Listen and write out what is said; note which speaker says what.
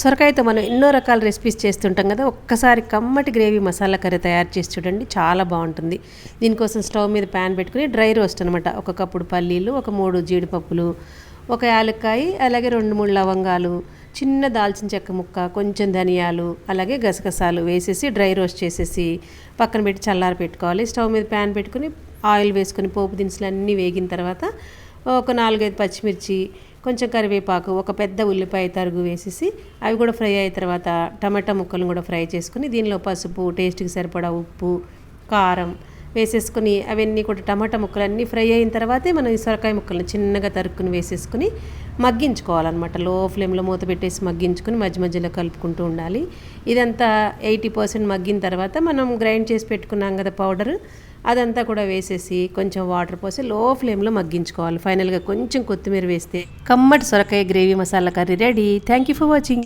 Speaker 1: సొరకాయతో మనం ఎన్నో రకాల రెసిపీస్ చేస్తుంటాం కదా, ఒక్కసారి కమ్మటి గ్రేవీ మసాలా కర్రీ తయారు చేసి చూడండి, చాలా బాగుంటుంది. దీనికోసం స్టవ్ మీద ప్యాన్ పెట్టుకుని డ్రై రోస్ట్ అనమాట, ఒక కప్పుడు పల్లీలు, ఒక 3 జీడిపప్పులు, ఒక యాలక్కాయ, అలాగే 2-3 లవంగాలు, చిన్న దాల్చిన చెక్క ముక్క, కొంచెం ధనియాలు, అలాగే గసగసాలు వేసేసి డ్రై రోస్ట్ చేసేసి పక్కన పెట్టి చల్లారి పెట్టుకోవాలి. స్టవ్ మీద ప్యాన్ పెట్టుకుని ఆయిల్ వేసుకుని పోపు దినుసులు అన్నీ వేగిన తర్వాత ఒక 4-5 పచ్చిమిర్చి, కొంచెం కరివేపాకు, ఒక పెద్ద ఉల్లిపాయ తరుగు వేసేసి అవి కూడా ఫ్రై అయిన తర్వాత టమాటా ముక్కలను కూడా ఫ్రై చేసుకుని దీనిలో పసుపు, టేస్ట్కి సరిపడా ఉప్పు, కారం వేసేసుకుని అవన్నీ కూడా టమాటా ముక్కలన్నీ ఫ్రై అయిన తర్వాతే మనం ఈ సొరకాయ ముక్కలను చిన్నగా తరుక్కుని వేసేసుకుని మగ్గించుకోవాలన్నమాట. లో ఫ్లేమ్లో మూత పెట్టేసి మగ్గించుకుని మధ్య మధ్యలో కలుపుకుంటూ ఉండాలి. ఇదంతా 80% మగ్గిన తర్వాత మనం గ్రైండ్ చేసి పెట్టుకున్నాం కదా పౌడర్, అదంతా కూడా వేసేసి కొంచెం వాటర్ పోసి లో ఫ్లేమ్లో మగ్గించుకోవాలి. ఫైనల్గా కొంచెం కొత్తిమీర వేస్తే కమ్మటి సొరకాయ gravy masala curry ready. Thank you for watching.